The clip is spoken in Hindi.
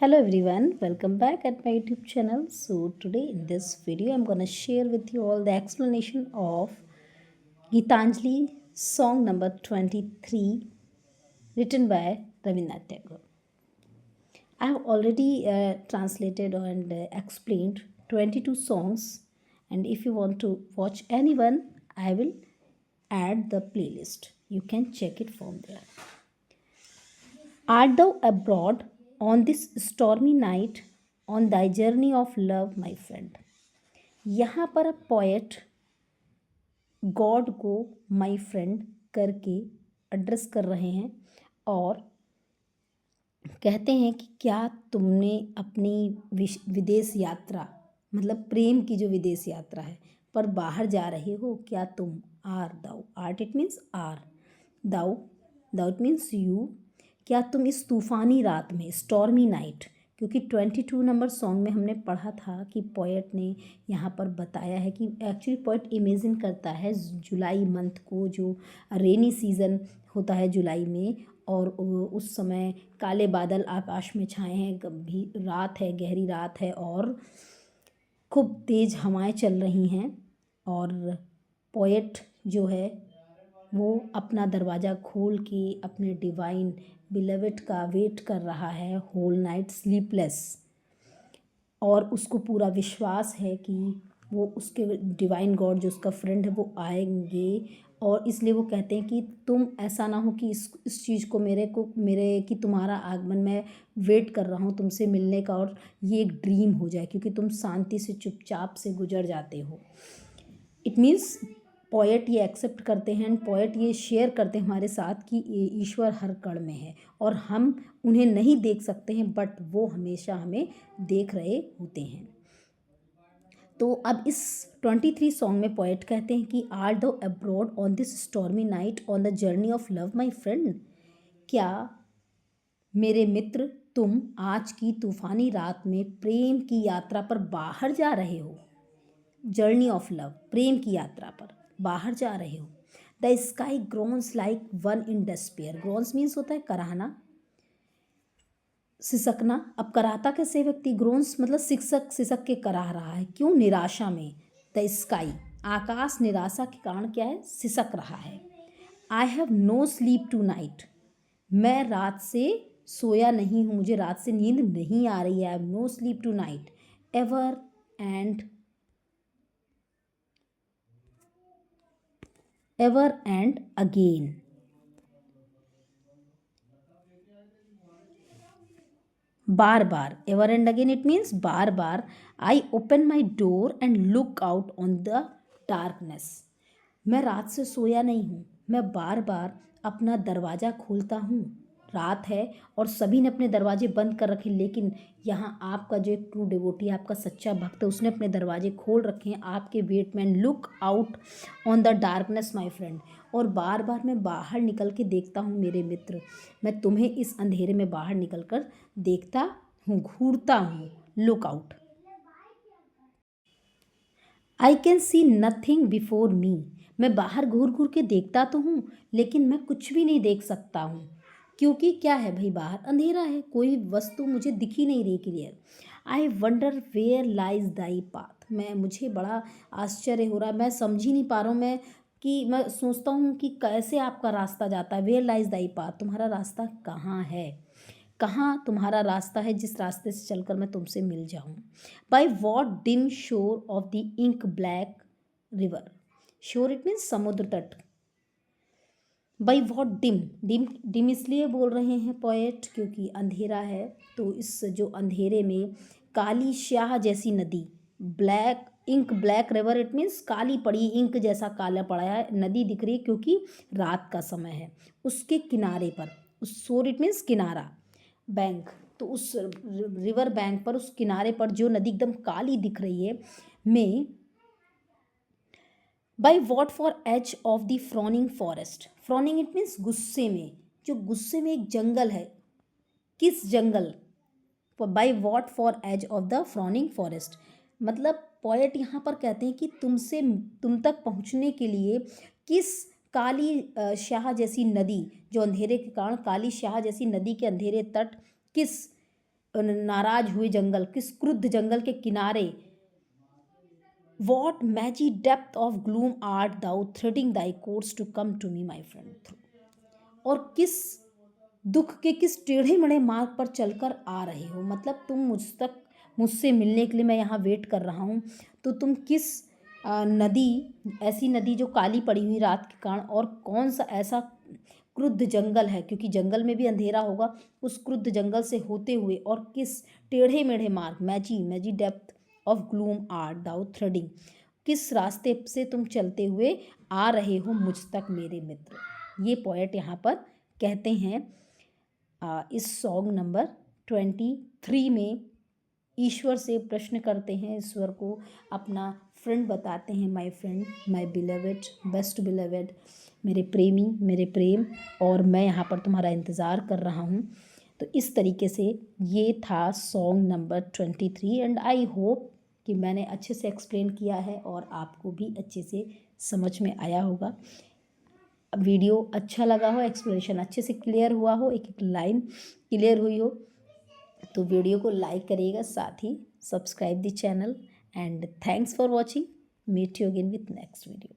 Hello everyone, welcome back at my YouTube channel. So today in this video I'm gonna share with you all the explanation of Gitanjali song number 23 written by Rabindranath Tagore. I have already translated and explained 22 songs, and if you want to watch anyone I will add the playlist. You can check it from there. Art thou abroad on this stormy night on thy journey of love, my friend? यहाँ पर पोएट गॉड को माय फ्रेंड करके एड्रेस कर रहे हैं और कहते हैं कि क्या तुमने अपनी विदेश यात्रा मतलब प्रेम की जो विदेश यात्रा है पर बाहर जा रहे हो, क्या तुम are thou art it means are thou thou it means you, क्या तुम इस तूफ़ानी रात में स्टॉर्मी नाइट, क्योंकि 22 नंबर सॉन्ग में हमने पढ़ा था कि पोएट ने यहाँ पर बताया है कि एक्चुअली पोएट इमेजिन करता है जुलाई मंथ को, जो रेनी सीज़न होता है जुलाई में, और उस समय काले बादल आकाश में छाए हैं, भी रात है, गहरी रात है और खूब तेज़ हवाएं चल रही हैं और पोएट जो है वो अपना दरवाज़ा खोल के अपने डिवाइन बिलवेड का वेट कर रहा है होल नाइट स्लीपलेस, और उसको पूरा विश्वास है कि वो उसके डिवाइन गॉड जो उसका फ्रेंड है वो आएंगे, और इसलिए वो कहते हैं कि तुम ऐसा ना हो कि इस चीज़ को मेरे कि तुम्हारा आगमन मैं वेट कर रहा हूँ तुमसे मिलने का और ये एक ड्रीम हो जाए, क्योंकि तुम शांति से चुपचाप से गुजर जाते हो। इट मीन्स पोएट ये एक्सेप्ट करते हैं एंड पोएट ये शेयर करते हैं हमारे साथ कि ईश्वर हर कण में है और हम उन्हें नहीं देख सकते हैं बट वो हमेशा हमें देख रहे होते हैं। तो अब इस 23 सॉन्ग में पोएट कहते हैं कि आर दो abroad on this stormy night on the journey of love my friend, क्या मेरे मित्र तुम आज की तूफानी रात में प्रेम की यात्रा पर बाहर जा रहे हो। जर्नी ऑफ लव, प्रेम की यात्रा पर बाहर जा रहे हो। The sky groans like one in despair, groans means होता है कराहना, सिसकना। अब कराहता कैसे व्यक्ति, ग्रोन्स मतलब सिसक सिसक के कराह रहा है, क्यों, निराशा में। द स्काई, आकाश निराशा के कारण क्या है, सिसक रहा है। I have no sleep tonight, मैं रात से सोया नहीं हूँ, मुझे रात से नींद नहीं आ रही है। I have no sleep tonight ever and again. बार बार, ever and again it means बार बार। I open my door and look out on the darkness, मैं रात से सोया नहीं हूँ, मैं बार बार अपना दरवाज़ा खोलता हूँ। रात है और सभी ने अपने दरवाजे बंद कर रखे, लेकिन यहाँ आपका जो एक ट्रू डिवोटी है, आपका सच्चा भक्त है, उसने अपने दरवाजे खोल रखे हैं आपके वेट में। And look out on the darkness my friend, और बार बार मैं बाहर निकल के देखता हूँ मेरे मित्र, मैं तुम्हें इस अंधेरे में बाहर निकल कर देखता हूँ, घूरता हूँ। Look out, I can see nothing before me, मैं बाहर घूर घूर के देखता तो हूँ लेकिन मैं कुछ भी नहीं देख सकता हूँ, क्योंकि क्या है भाई, बाहर अंधेरा है, कोई वस्तु मुझे दिख ही नहीं रही clear. I wonder where lies thy path, मुझे बड़ा आश्चर्य हो रहा है, मैं समझ ही नहीं पा रहा हूँ, मैं सोचता हूँ कि कैसे आपका रास्ता जाता है। वेयर लाइज दाई पाथ, तुम्हारा रास्ता कहाँ है, कहाँ तुम्हारा रास्ता है जिस रास्ते से चलकर मैं तुमसे मिल जाऊँ। By what dim shore of the ink black river, shore it means समुद्र तट। By what dim, dim dim इसलिए बोल रहे हैं पोएट क्योंकि अंधेरा है, तो इस जो अंधेरे में काली स्याह जैसी नदी, black ink black river it means काली पड़ी इंक जैसा काला पड़ा है नदी दिख रही है, क्योंकि रात का समय है। उसके किनारे पर, उस शोर इट मीन्स किनारा, बैंक, तो उस रिवर बैंक पर, उस किनारे पर जो नदी एकदम काली दिख रही है, में by what far edge of the frowning forest, frowning it means गुस्से में, जो गुस्से में एक जंगल है, किस जंगल, by what far edge of the frowning forest, मतलब पोएट यहाँ पर कहते हैं कि तुम तक पहुँचने के लिए किस काली स्याह जैसी नदी, जो अंधेरे के कारण काली स्याह जैसी नदी के अंधेरे तट, किस नाराज हुए जंगल, किस क्रुद्ध जंगल के किनारे, what mazy depth of gloom art thou threading thy course to come to me my friend through, और किस दुख के किस टेढ़े मेढ़े मार्ग पर चलकर आ रहे हो, मतलब तुम मुझसे मिलने के लिए मैं यहाँ वेट कर रहा हूँ, तो तुम किस नदी, ऐसी नदी जो काली पड़ी हुई रात के कारण, और कौन सा ऐसा क्रुद्ध जंगल है, क्योंकि जंगल में भी अंधेरा होगा, उस क्रुद्ध जंगल से होते हुए, और किस टेढ़े मेढ़े मार्ग, mazy depth of gloom art thou threading, किस रास्ते से तुम चलते हुए आ रहे हो मुझ तक मेरे मित्र। ये पोएट यहाँ पर कहते हैं इस सॉन्ग नंबर 23 में ईश्वर से प्रश्न करते हैं, ईश्वर को अपना फ्रेंड बताते हैं, my friend, my beloved, best beloved, मेरे प्रेमी, मेरे प्रेम, और मैं यहाँ पर तुम्हारा इंतज़ार कर रहा हूँ। तो इस तरीके से ये था song number 23, and I hope कि मैंने अच्छे से एक्सप्लेन किया है और आपको भी अच्छे से समझ में आया होगा। वीडियो अच्छा लगा हो, एक्सप्लेनेशन अच्छे से क्लियर हुआ हो, एक एक लाइन क्लियर हुई हो, तो वीडियो को लाइक करिएगा, साथ ही subscribe the channel, and thanks for watching. Meet you again with next video.